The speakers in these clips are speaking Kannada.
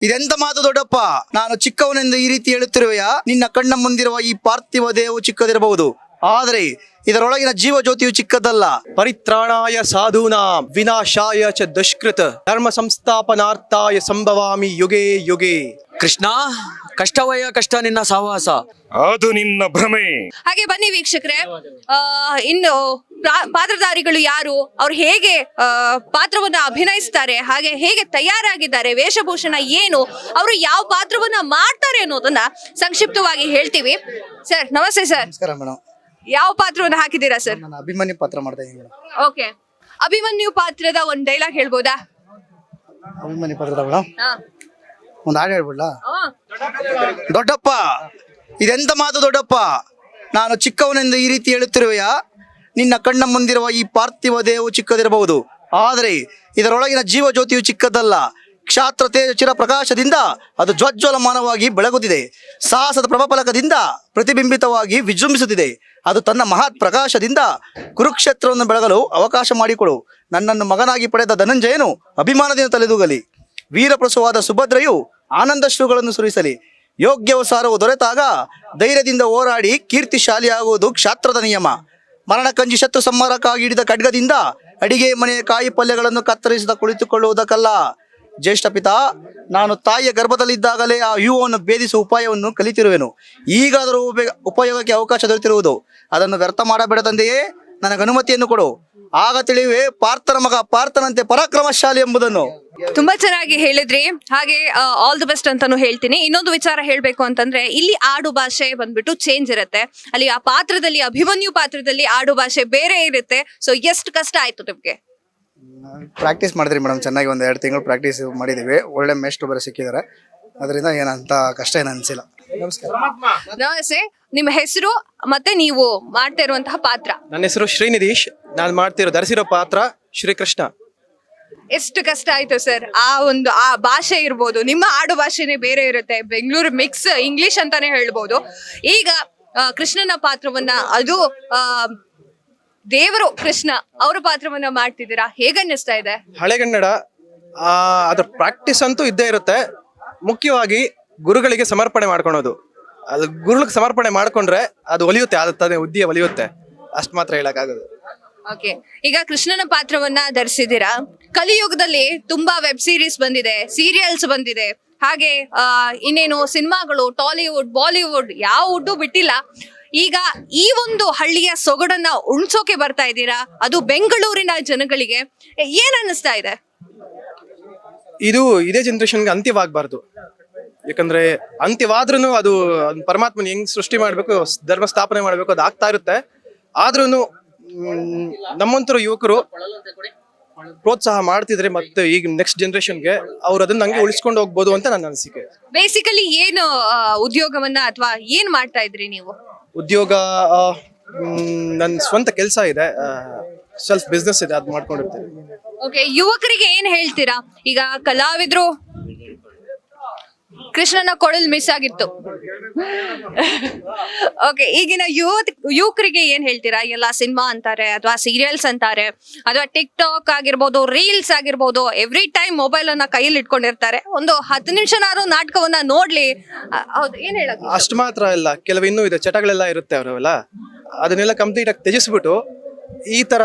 ಇದೆಂತ ಮಾತು ದೊಡ್ಡಪ್ಪ? ನಾನು ಚಿಕ್ಕವನೆಂದು ಈ ರೀತಿ ಹೇಳುತ್ತಿರುವೆಯಾ? ನಿನ್ನ ಕಣ್ಣ ಮುಂದಿರುವ ಈ ಪಾರ್ಥಿವ ದೇಹವು ಚಿಕ್ಕದಿರಬಹುದು, ಆದರೆ ಇದರೊಳಗಿನ ಜೀವ ಜ್ಯೋತಿಯು ಚಿಕ್ಕದಲ್ಲ. ಪರಿತ್ರಾಣಾಯ ಸಾಧೂನಾಂ ವಿನಾಶಾಯ ಚ ದುಷ್ಕೃತ ಧರ್ಮ ಸಂಸ್ಥಾಪನಾರ್ಥಾಯ ಸಂಭವಾಮಿ ಯುಗೆ ಯುಗೆ. ಕೃಷ್ಣ, ಕಷ್ಟವಯ್ಯ ಕಷ್ಟ ನಿನ್ನ ಸಹವಾಸ. ಅದು ನಿನ್ನ ಭ್ರಮೆ. ಹಾಗೆ ಬನ್ನಿ ವೀಕ್ಷಕರೇ, ಇನ್ನು ಪಾತ್ರಧಾರಿಗಳು ಯಾರು, ಅವ್ರು ಹೇಗೆ ಪಾತ್ರವನ್ನ ಅಭಿನಯಿಸ್ತಾರೆ, ಹಾಗೆ ಹೇಗೆ ತಯಾರಾಗಿದ್ದಾರೆ, ವೇಷಭೂಷಣ ಏನು, ಅವರು ಯಾವ ಪಾತ್ರವನ್ನ ಮಾಡ್ತಾರೆ ಅನ್ನೋದನ್ನ ಸಂಕ್ಷಿಪ್ತವಾಗಿ ಹೇಳ್ತೀವಿ. ಸರ್ ನಮಸ್ತೆ. ಸರ್ ನಮಸ್ಕಾರ ಮೇಡಮ್. ಯಾವ ಪಾತ್ರವನ್ನ ಹಾಕಿದ್ದೀರಾ ಸರ್? ನಾನು ಅಭಿಮನ್ಯು ಪಾತ್ರ ಮಾಡ್ತಾ ಇದ್ದೀನಿ ಮೇಡಮ್. ಓಕೆ, ಅಭಿಮನ್ಯು ಪಾತ್ರದ ಒಂದ್ ಡೈಲಾಗ್ ಹೇಳ್ಬೋದಾ? ಅಭಿಮನ್ಯು ಪಾತ್ರದ ಮೇಡಮ್ ಒಂದು ಹಾಡು ಹೇಳ್ಬಿಡ್ಲಾ? ಆ, ದೊಡ್ಡಪ್ಪ, ಇದೆಂತ ಮಾತು ದೊಡ್ಡಪ್ಪ? ನಾನು ಚಿಕ್ಕವನೆಂದು ಈ ರೀತಿ ಹೇಳುತ್ತಿರುವೆಯಾ? ನಿನ್ನ ಕಣ್ಣ ಮುಂದಿರುವ ಈ ಪಾರ್ಥಿವ ದೇಹವು ಚಿಕ್ಕದಿರಬಹುದು, ಆದರೆ ಇದರೊಳಗಿನ ಜೀವ ಜ್ಯೋತಿಯು ಚಿಕ್ಕದಲ್ಲ. ಕ್ಷಾತ್ರ ತೇಜ ಚಿರ ಪ್ರಕಾಶದಿಂದ ಅದು ಜ್ವಜ್ವಲಮಾನವಾಗಿ ಬೆಳಗುತ್ತಿದೆ. ಸಾಹಸದ ಪ್ರಭಫಲಕದಿಂದ ಪ್ರತಿಬಿಂಬಿತವಾಗಿ ವಿಜೃಂಭಿಸುತ್ತಿದೆ. ಅದು ತನ್ನ ಮಹತ್ ಪ್ರಕಾಶದಿಂದ ಕುರುಕ್ಷೇತ್ರವನ್ನು ಬೆಳಗಲು ಅವಕಾಶ ಮಾಡಿಕೊಡು. ನನ್ನನ್ನು ಮಗನಾಗಿ ಪಡೆದ ಧನಂಜಯನು ಅಭಿಮಾನದಿಂದ ತಲೆದೂಗಲಿ. ವೀರಪ್ರಸವಾದ ಸುಭದ್ರೆಯು ಆನಂದಶ್ರುಗಳನ್ನು ಸುರಿಸಲಿ. ಯೋಗ್ಯವಸಾರವು ದೊರೆತಾಗ ಧೈರ್ಯದಿಂದ ಹೋರಾಡಿ ಕೀರ್ತಿಶಾಲಿಯಾಗುವುದು ಕ್ಷಾತ್ರದ ನಿಯಮ. ಮರಣಕಂಜಿ ಶತ್ರು ಸಂಹಾರಕ್ಕಾಗಿ ಹಿಡಿದ ಖಡ್ಗದಿಂದ ಅಡಿಗೆ ಮನೆಯ ಕಾಯಿ ಪಲ್ಯಗಳನ್ನು ಕತ್ತರಿಸಿದ ಕುಳಿತುಕೊಳ್ಳುವುದಕ್ಕಲ್ಲ. ಜ್ಯೇಷ್ಠ ಪಿತಾ, ನಾನು ತಾಯಿಯ ಗರ್ಭದಲ್ಲಿದ್ದಾಗಲೇ ಆ ಯುವನ್ನು ಭೇದಿಸುವ ಉಪಾಯವನ್ನು ಕಲಿತಿರುವೆನು. ಈಗಾದರೂ ಉಪಯೋಗಕ್ಕೆ ಅವಕಾಶ ದೊರೆತಿರುವುದು. ಅದನ್ನು ವ್ಯರ್ಥ ಮಾಡಬೇಡ ತಂದೆಯೇ, ನನಗೆ ಅನುಮತಿಯನ್ನು ಕೊಡು. ಆಗ ತಿಳಿಯುವೆ ಪಾರ್ಥನ ಮಗ ಪಾರ್ಥನಂತೆ ಪರಾಕ್ರಮಶಾಲಿ ಎಂಬುದನ್ನು. ತುಂಬಾ ಚೆನ್ನಾಗಿ ಹೇಳಿದ್ರಿ. ಹಾಗೆ ಆಲ್ ದಿ ಬೆಸ್ಟ್ ಅಂತಾನು ಹೇಳ್ತೀನಿ. ಇನ್ನೊಂದು ವಿಚಾರ ಹೇಳ್ಬೇಕು ಅಂತಂದ್ರೆ, ಇಲ್ಲಿ ಆಡು ಭಾಷೆ ಬಂದ್ಬಿಟ್ಟು ಚೇಂಜ್ ಇರುತ್ತೆ. ಅಲ್ಲಿ ಆ ಪಾತ್ರದಲ್ಲಿ, ಅಭಿಮನ್ಯು ಪಾತ್ರದಲ್ಲಿ ಆಡು ಭಾಷೆ ಬೇರೆ ಇರುತ್ತೆ. ಸೊ ಎಷ್ಟು ಕಷ್ಟ ಆಯ್ತು ನಿಮ್ಗೆ? ಪ್ರಾಕ್ಟೀಸ್ ಮಾಡಿದ್ರಿ ಮೇಡಮ್, ಚೆನ್ನಾಗಿ ಒಂದು 2 ತಿಂಗಳು ಪ್ರಾಕ್ಟೀಸ್ ಮಾಡಿದ್ದೀವಿ. ಒಳ್ಳೆ ಮೇಷ್ಟ್ರು ಬರೋ ಸಿಕ್ಕಿದ್ದಾರೆ, ಅದರಿಂದ ಏನಂತ ಕಷ್ಟ ಏನು ಅನಿಸಿಲ್ಲ. ನಮಸ್ಕಾರ. ನಮಸ್ತೆ, ನಿಮ್ಮ ಹೆಸರು ಮತ್ತೆ ನೀವು ಮಾಡ್ತಾ ಇರುವಂತಹ ಪಾತ್ರ? ನನ್ನ ಹೆಸರು ಶ್ರೀನಿಧೀಶ್. ನಾನು ಧರಿಸಿರೋ ಪಾತ್ರ ಶ್ರೀಕೃಷ್ಣ. ಎಷ್ಟು ಕಷ್ಟ ಆಯ್ತು ಸರ್? ಆ ಭಾಷೆ ಇರ್ಬೋದು, ನಿಮ್ಮ ಆಡು ಭಾಷೆನೇ ಬೇರೆ ಇರುತ್ತೆ, ಬೆಂಗಳೂರು ಮಿಕ್ಸ್ ಇಂಗ್ಲಿಷ್ ಅಂತಾನೆ ಹೇಳ್ಬೋದು. ಈಗ ಕೃಷ್ಣನ ಪಾತ್ರವನ್ನ, ಅದು ದೇವರು ಕೃಷ್ಣ ಅವರ ಪಾತ್ರವನ್ನ ಮಾಡ್ತಿದ್ದೀರಾ, ಹೇಗನ್ನಿಸ್ತಾ ಇದೆ? ಹಳೆಗನ್ನಡ ಅದ್ರ ಪ್ರಾಕ್ಟೀಸ್ ಅಂತೂ ಇದ್ದೇ ಇರುತ್ತೆ. ಮುಖ್ಯವಾಗಿ ಗುರುಗಳಿಗೆ ಸಮರ್ಪಣೆ ಮಾಡ್ಕೊಳೋದು. ಅದು ಗುರುಗಳಿಗೆ ಸಮರ್ಪಣೆ ಮಾಡ್ಕೊಂಡ್ರೆ ಅದು ಒಲಿಯುತ್ತೆ, ಅದು ಉದ್ದಿಯ ಒಲಿಯುತ್ತೆ. ಅಷ್ಟು ಮಾತ್ರ ಹೇಳಕ್ಕಾಗೋದು. ಓಕೆ, ಈಗ ಕೃಷ್ಣನ ಪಾತ್ರವನ್ನ ಧರಿಸಿದ್ದೀರಾ. ಕಲಿಯುಗದಲ್ಲಿ ತುಂಬಾ ವೆಬ್ ಸೀರೀಸ್ ಬಂದಿದೆ, ಸೀರಿಯಲ್ಸ್ ಬಂದಿದೆ, ಹಾಗೆ ಇನ್ನೇನು ಸಿನಿಮಾಗಳು, ಟಾಲಿವುಡ್, ಬಾಲಿವುಡ್, ಯಾವ ವುಡ್ಡು ಬಿಟ್ಟಿಲ್ಲ. ಈಗ ಈ ಒಂದು ಹಳ್ಳಿಯ ಸೊಗಡನ್ನ ಉಣ್ಸೋಕೆ ಬರ್ತಾ ಇದ್ದೀರಾ, ಅದು ಬೆಂಗಳೂರಿನ ಜನಗಳಿಗೆ. ಏನ್ ಅನ್ನಿಸ್ತಾ ಇದೆ? ಇದು ಇದೇ ಜನರೇಷನ್ಗೆ ಅಂತ್ಯವಾಗಬಾರ್ದು. ಯಾಕಂದ್ರೆ ಅಂತ್ಯವಾದ್ರೂ ಅದು ಪರಮಾತ್ಮನ ಹೆಂಗ್ ಸೃಷ್ಟಿ ಮಾಡ್ಬೇಕು, ಧರ್ಮ ಸ್ಥಾಪನೆ ಮಾಡ್ಬೇಕು, ಅದು ಆಗ್ತಾ ಇರುತ್ತೆ. ಆದ್ರೂ ನಮ್ಮಂತರ ಯುವಕರು ಪ್ರೋತ್ಸಾಹ ಮಾಡ್ತಿದ್ರೆ ಮತ್ತೆ ಈಗ ನೆಕ್ಸ್ಟ್ ಜನರೇಷನ್ಗೆ ಅವ್ರು ಅದನ್ನ ಹಂಗೆ ಉಳಿಸ್ಕೊಂಡು ಹೋಗ್ಬೋದು ಅಂತ ನನ್ನ ಅನಿಸಿಕೆ. ಬೇಸಿಕಲಿ ಏನು ಉದ್ಯೋಗವನ್ನ ಅಥವಾ ಏನ್ ಮಾಡ್ತಾ ಇದ್ರಿ ನೀವು? ಉದ್ಯೋಗ, ನನ್ನ ಸ್ವಂತ ಕೆಲಸ ಇದೆ, ಸೆಲ್ಫ್ ಬಿಸ್ನೆಸ್ ಇದೆ, ಅದು ಮಾಡ್ಕೊಂಡಿರ್ತೀನಿ. ಓಕೆ, ಯುವಕರಿಗೆ ಏನ್ ಹೇಳ್ತೀರಾ? ಈಗ ಕಲಾವಿದ್ರು ಕೃಷ್ಣನ ಕೊಳಲ್ ಮಿಸ್ ಆಗಿತ್ತು. ಓಕೆ, ಈಗಿನ ಯುವಕರಿಗೆ ಏನ್ ಹೇಳ್ತೀರಾ? ಎಲ್ಲ ಸಿನಿಮಾ ಅಂತಾರೆ, ಅಥವಾ ಸೀರಿಯಲ್ಸ್ ಅಂತಾರೆ, ಅಥವಾ ಟಿಕ್ ಟಾಕ್ ಆಗಿರ್ಬೋದು, ರೀಲ್ಸ್ ಆಗಿರ್ಬೋದು, ಎವ್ರಿ ಟೈಮ್ ಮೊಬೈಲ್ ಅನ್ನ ಕೈಯಲ್ಲಿ ಇಟ್ಕೊಂಡಿರ್ತಾರೆ. ಒಂದು 10 ನಿಮಿಷನಾದ್ರೂ ನಾಟಕವನ್ನ ನೋಡ್ಲಿ. ಹೌದು, ಏನ್ ಹೇಳಕ್? ಅಷ್ಟು ಮಾತ್ರ ಇಲ್ಲ, ಕೆಲವು ಇನ್ನೂ ಇದೆ, ಚಟಗಳೆಲ್ಲ ಇರುತ್ತೆ ಅವರೆಲ್ಲ. ಅದನ್ನೆಲ್ಲ ಕಂಪ್ಲೀಟ್ ಆಗಿ ತ್ಯಜಿಸ್ಬಿಟ್ಟು ಈ ತರ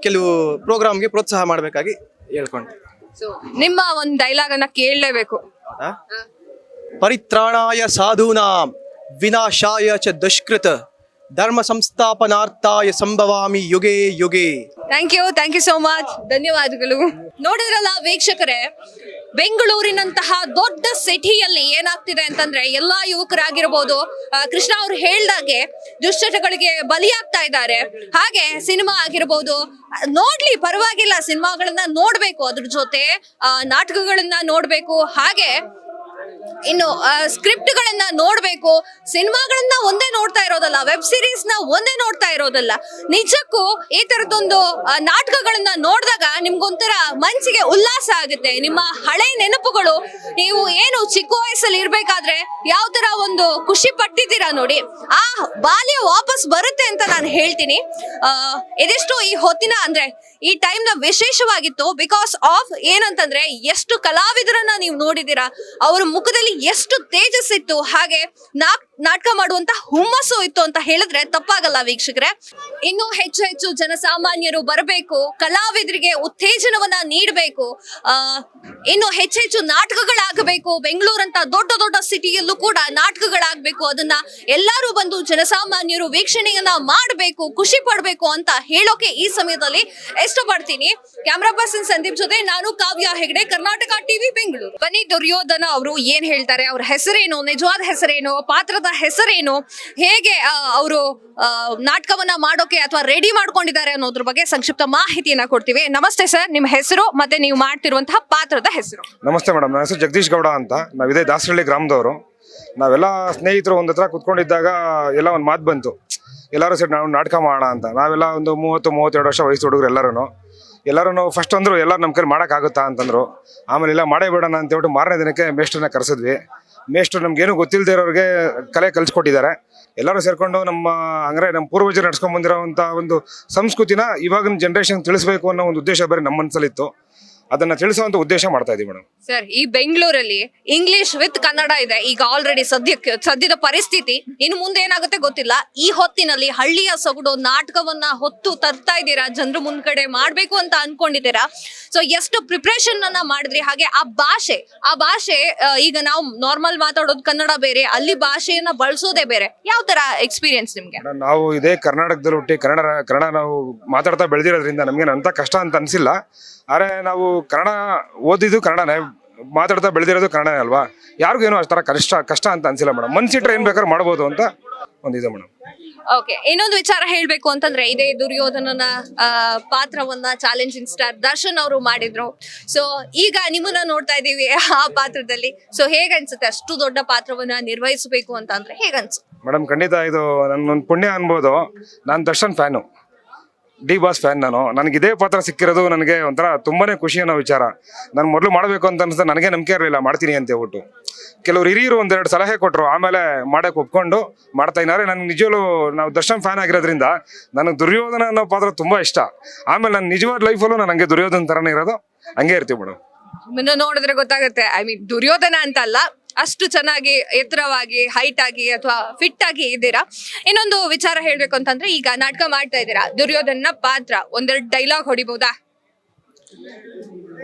ಕೆಲವು ಪ್ರೋಗ್ರಾಮ್ಗೆ ಪ್ರೋತ್ಸಾಹ ಮಾಡ್ಬೇಕಾಗಿ ಹೇಳ್ಕೊಂಡು. ನಿಮ್ಮ ಒಂದು ಡೈಲಾಗ್ ಅನ್ನ ಕೇಳಲೇಬೇಕು. ಪರಿತ್ರಾಣಾಯ ಸಾಧೂನಾಂ ವಿನಾಶಾಯ ಚ ದುಷ್ಕೃತ ಧರ್ಮ ಸಂಸ್ಥಾಪನಾರ್ಥಾಯ ಸಂಭವಾಮಿ ಯುಗೆ ಯುಗೆ. ಥ್ಯಾಂಕ್ ಯು ಸೋ ಮಚ್, ಧನ್ಯವಾದಗಳು. ನೋಡಿದ್ರಲ್ಲ ವೀಕ್ಷಕರೇ, ಬೆಂಗಳೂರಿನಂತಹ ದೊಡ್ಡ ಸಿಟಿಯಲ್ಲಿ ಏನಾಗ್ತಿದೆ ಅಂತಂದ್ರೆ, ಎಲ್ಲಾ ಯುವಕರಾಗಿರ್ಬೋದು, ಕೃಷ್ಣ ಅವ್ರು ಹೇಳ್ದಾಗೆ ದುಶ್ಚಟಗಳಿಗೆ ಬಲಿಯಾಗ್ತಾ ಇದ್ದಾರೆ. ಹಾಗೆ ಸಿನಿಮಾ ಆಗಿರ್ಬೋದು, ನೋಡ್ಲಿ ಪರವಾಗಿಲ್ಲ, ಸಿನಿಮಾಗಳನ್ನ ನೋಡ್ಬೇಕು, ಅದ್ರ ಜೊತೆ ನಾಟಕಗಳನ್ನ ನೋಡ್ಬೇಕು, ಹಾಗೆ ಇನ್ನು ಸ್ಕ್ರಿಪ್ಟ್ ಗಳನ್ನ ನೋಡ್ಬೇಕು. ಸಿನಿಮಾಗಳನ್ನ ಒಂದೇ ನೋಡ್ತಾ ಇರೋದಲ್ಲ, ವೆಬ್ ಸೀರೀಸ್ ನ ಒಂದೇ ನೋಡ್ತಾ ಇರೋದಲ್ಲ, ನಿಜಕ್ಕೂ ಈ ತರದೊಂದು ನಾಟಕಗಳನ್ನ ನೋಡಿದಾಗ ನಿಮ್ಗೊಂಥರ ಮನಸ್ಸಿಗೆ ಉಲ್ಲಾಸ ಆಗುತ್ತೆ. ನಿಮ್ಮ ಹಳೆ ನೆನಪುಗಳು, ನೀವು ಏನು ಚಿಕ್ಕ ವಯಸ್ಸಲ್ಲಿ ಇರ್ಬೇಕಾದ್ರೆ ಯಾವ ತರ ಒಂದು ಖುಷಿ ಪಟ್ಟಿದ್ದೀರಾ ನೋಡಿ, ಆ ಬಾಲ್ಯ ವಾಪಸ್ ಬರುತ್ತೆ ಅಂತ ನಾನು ಹೇಳ್ತೀನಿ. ಇದೆಷ್ಟು ಈ ಹೊತ್ತಿನ, ಅಂದ್ರೆ ಈ ಟೈಮ್ ನ ವಿಶೇಷವಾಗಿತ್ತು ಬಿಕಾಸ್ ಆಫ್ ಏನಂತಂದ್ರೆ ಎಷ್ಟು ಕಲಾವಿದರನ್ನ ನೀವು ನೋಡಿದೀರಾ, ಅವರ ಮುಖದಲ್ಲಿ ಎಷ್ಟು ತೇಜಸ್ಸಿತ್ತು, ಹಾಗೆ ನಾಟಕ ಮಾಡುವಂತ ಹುಮ್ಮಸ್ಸು ಇತ್ತು ಅಂತ ಹೇಳಿದ್ರೆ ತಪ್ಪಾಗಲ್ಲ ವೀಕ್ಷಕರೇ. ಇನ್ನು ಹೆಚ್ಚು ಹೆಚ್ಚು ಜನಸಾಮಾನ್ಯರು ಬರಬೇಕು, ಕಲಾವಿದರಿಗೆ ಉತ್ತೇಜನವನ್ನ ನೀಡಬೇಕು, ಇನ್ನು ಹೆಚ್ಚೆಚ್ಚು ನಾಟಕಗಳಾಗಬೇಕು. ಬೆಂಗಳೂರಂತ ದೊಡ್ಡ ದೊಡ್ಡ ಸಿಟಿಯಲ್ಲೂ ಕೂಡ ನಾಟಕಗಳಾಗಬೇಕು. ಅದನ್ನ ಎಲ್ಲರೂ ಬಂದು ಜನಸಾಮಾನ್ಯರು ವೀಕ್ಷಣೆಯನ್ನ ಮಾಡಬೇಕು, ಖುಷಿ ಪಡಬೇಕು ಅಂತ ಹೇಳೋಕೆ ಈ ಸಮಯದಲ್ಲಿ ಇಷ್ಟಪಡ್ತೀನಿ. ಕ್ಯಾಮ್ರಾ ಪರ್ಸನ್ ಸಂದೀಪ್ ಜೊತೆ ನಾನು ಕಾವ್ಯ ಹೆಗಡೆ, ಕರ್ನಾಟಕ ಟಿವಿ ಬೆಂಗಳೂರು. ಬನ್ನಿ ದುರ್ಯೋಧನ ಅವರು ಏನ್ ಹೇಳ್ತಾರೆ, ಅವ್ರ ಹೆಸರೇನು, ನಿಜವಾದ ಹೆಸರೇನು, ಪಾತ್ರದ ಹೆಸರೇನು, ಹೇಗೆ ಅವರು ನಾಟಕವನ್ನ ಮಾಡೋಕೆ ಅಥವಾ ರೆಡಿ ಮಾಡ್ಕೊಂಡಿದ್ದಾರೆ ಅನ್ನೋದ್ರ ಬಗ್ಗೆ ಸಂಕ್ಷಿಪ್ತ ಮಾಹಿತಿಯನ್ನ ಕೊಡ್ತೀವಿ. ನಮಸ್ತೆ ಸರ್, ನಿಮ್ಮ ಹೆಸರು ಮತ್ತೆ ನೀವು ಮಾಡ್ತಿರುವಂತಹ ಪಾತ್ರದ ಹೆಸರು? ನಮಸ್ತೆ ಮೇಡಮ್, ನನ್ನ ಹೆಸರು ಜಗದೀಶ್ ಗೌಡ ಅಂತ. ನಾವಿದೇ ದಾಸರಳ್ಳಿ ಗ್ರಾಮದವರು. ನಾವೆಲ್ಲ ಸ್ನೇಹಿತರು ಒಂದ್ ಹತ್ರ ಕುತ್ಕೊಂಡಿದ್ದಾಗ ಎಲ್ಲ ಒಂದು ಮಾತು ಬಂತು, ಎಲ್ಲರೂ ಸೇರಿ ನಾವು ನಾಟಕ ಮಾಡೋಣ ಅಂತ. ನಾವೆಲ್ಲ ಒಂದು 30-32 ವರ್ಷ ವಯಸ್ಸು ಹುಡುಗರು ಎಲ್ಲರೂ ಫಸ್ಟ್ ಅಂದ್ರು ಎಲ್ಲರೂ ನಮ್ಮ ಕೈಲಿ ಮಾಡೋಕ್ಕಾಗುತ್ತಾ ಅಂತಂದ್ರು. ಆಮೇಲೆ ಇಲ್ಲ ಮಾಡೇ ಬಿಡೋಣ ಅಂತ ಹೇಳ್ಬಿಟ್ಟು ಮಾರನೇ ದಿನಕ್ಕೆ ಮೇಷ್ಟ್ರನ್ನ ಕರೆಸಿದ್ವಿ. ಮೇಷ್ಟ್ರು ನಮ್ಗೇನು ಗೊತ್ತಿಲ್ಲದೆ ಇರೋರಿಗೆ ಕಲೆ ಕಲಿಸ್ಕೊಟ್ಟಿದ್ದಾರೆ. ಎಲ್ಲರೂ ಸೇರ್ಕೊಂಡು ನಮ್ಮ ಪೂರ್ವಜರು ನಡ್ಸ್ಕೊಂಡ್ ಬಂದಿರೋವಂಥ ಒಂದು ಸಂಸ್ಕೃತಿನ ಇವಾಗಿನ ಜನ್ರೇಷನ್ ತಿಳಿಸ್ಬೇಕು ಅನ್ನೋ ಒಂದು ಉದ್ದೇಶ ಬೇರೆ ನಮ್ಮ ಮನಸ್ಸಲ್ಲಿತ್ತು. ಅದನ್ನ ತಿಳಿಸುವಂತ ಉದ್ದೇಶ ಮಾಡ್ತಾ ಇದೀವಿ ಮೇಡಮ್. ಸರ್, ಈ ಬೆಂಗಳೂರಲ್ಲಿ ಇಂಗ್ಲಿಷ್ ವಿತ್ ಕನ್ನಡ ಇದೆ ಈಗ ಆಲ್ರೆಡಿ ಸದ್ಯದ ಪರಿಸ್ಥಿತಿ. ಇನ್ನು ಮುಂದೆ ಏನಾಗುತ್ತೆ ಗೊತ್ತಿಲ್ಲ. ಈ ಹೊತ್ತಿನಲ್ಲಿ ಹಳ್ಳಿಯ ಸೊಗಡು ನಾಟಕವನ್ನ ಹೊತ್ತು ತರ್ತಾ ಇದ್ದೀರಾ, ಜನರು ಮುಂದ್ಗಡೆ ಮಾಡ್ಬೇಕು ಅಂತ ಅನ್ಕೊಂಡಿದ್ದೀರಾ. ಸೊ ಎಷ್ಟು ಪ್ರಿಪ್ರೇಷನ್ ಅನ್ನ ಮಾಡಿದ್ರಿ, ಹಾಗೆ ಆ ಭಾಷೆ ಈಗ ನಾವು ನಾರ್ಮಲ್ ಮಾತಾಡೋದು ಕನ್ನಡ ಬೇರೆ, ಅಲ್ಲಿ ಭಾಷೆಯನ್ನ ಬಳಸೋದೇ ಬೇರೆ. ಯಾವ ತರ ಎಕ್ಸ್ಪೀರಿಯನ್ಸ್ ನಿಮ್ಗೆ? ನಾವು ಇದೇ ಕರ್ನಾಟಕದಲ್ಲಿ ಹುಟ್ಟಿ ಕನ್ನಡ ನಾವು ಮಾತಾಡ್ತಾ ಬೆಳೆದಿರೋದ್ರಿಂದ ನಮ್ಗೆ ಅಂತ ಕಷ್ಟ ಅಂತ ಅನ್ಸಿಲ್ಲ. ಆದ್ರೆ ನಾವು ಕನ್ನಡ ಓದಿದ್ದು ಕನ್ನಡನೇ, ಮಾತಾಡ್ತಾ ಬೆಳೆದಿರೋದು ಕನ್ನಡನೇ ಅಲ್ವಾ. ಯಾರಿಗೂ ಏನೋ ಅಷ್ಟರ ಕಷ್ಟ ಅಂತ ಅನ್ಸಿಲ್ಲ ಮೇಡಮ್. ಮನ್ಸಿಟ್ರೆ ಏನ್ ಬೇಕಾದ್ರೂ ಮಾಡ್ಬೋದು ಅಂತ ಒಂದಿದೆ ಮೇಡಮ್. ಓಕೆ, ಇನ್ನೊಂದು ವಿಚಾರ ಹೇಳ್ಬೇಕು ಅಂತಂದ್ರೆ ಇದೇ ದುರ್ಯೋಧನನ ಪಾತ್ರವನ್ನ ಚಾಲೆಂಜಿಂಗ್ ಸ್ಟಾರ್ ದರ್ಶನ್ ಅವರು ಮಾಡಿದ್ರು. ಸೊ ಈಗ ನಿಮ್ಮನ್ನ ನೋಡ್ತಾ ಇದೀವಿ ಆ ಪಾತ್ರದಲ್ಲಿ. ಸೊ ಹೇಗನ್ಸುತ್ತೆ ಅಷ್ಟು ದೊಡ್ಡ ಪಾತ್ರವನ್ನ ನಿರ್ವಹಿಸಬೇಕು ಅಂತ ಅಂದ್ರೆ ಹೇಗನ್ಸುತ್ತೆ ಮೇಡಮ್? ಖಂಡಿತ ಇದು ನನ್ನೊಂದು ಪುಣ್ಯ ಅನ್ಬೋದು. ನಾನು Darshan fan, D boss fan. ನನಗೆ ಇದೇ ಪಾತ್ರ ಸಿಕ್ಕಿರೋದು ನನಗೆ ಒಂಥರ ತುಂಬಾನೇ ಖುಷಿ ಅನ್ನೋ ವಿಚಾರ. ನಾನು ಮೊದಲು ಮಾಡಬೇಕು ಅಂತ ಅನ್ಸುತ್ತೆ, ನನಗೆ ನಂಬಿಕೆ ಇರಲಿಲ್ಲ ಮಾಡ್ತೀನಿ ಅಂತ ಹೇಳ್ಬಿಟ್ಟು. ಕೆಲವರು ಹಿರಿಯರು ಒಂದೆರಡು ಸಲಹೆ ಕೊಟ್ಟರು, ಆಮೇಲೆ ಮಾಡಕ್ಕೆ ಒಪ್ಕೊಂಡು ಮಾಡ್ತಾ ಇದ್ದಾರೆ. ನನಗೆ ನಿಜವೂ ನಾವು ದರ್ಶನ್ ಫ್ಯಾನ್ ಆಗಿರೋದ್ರಿಂದ ನನಗೆ ದುರ್ಯೋಧನ ಅನ್ನೋ ಪಾತ್ರ ತುಂಬಾ ಇಷ್ಟ. ಆಮೇಲೆ ನನ್ನ ನಿಜವಾದ ಲೈಫಲ್ಲೂ ನಾನು ಹಂಗೆ ದುರ್ಯೋಧನ ಥರನೇ ಇರೋದು, ಹಂಗೆ ಇರ್ತೀವಿ ಮೇಡಮ್. ನೋಡಿದ್ರೆ ಗೊತ್ತಾಗುತ್ತೆ. ಐ ಮೀನ್ ದುರ್ಯೋಧನ ಅಂತ ಅಲ್ಲ, ಅಷ್ಟು ಚೆನ್ನಾಗಿ ಎತ್ತರವಾಗಿ ಹೈಟ್ ಆಗಿ ಅಥವಾ ಫಿಟ್ ಆಗಿ ಇದ್ದೀರಾ. ಇನ್ನೊಂದು ವಿಚಾರ ಹೇಳ್ಬೇಕು ಅಂತಂದ್ರೆ ಈಗ ನಾಟಕ ಮಾಡ್ತಾ ಇದ್ದೀರಾ, ದುರ್ಯೋಧನ ಪಾತ್ರ ಒಂದೆರಡು ಡೈಲಾಗ್ ಹೊಡಿಬಹುದಾ?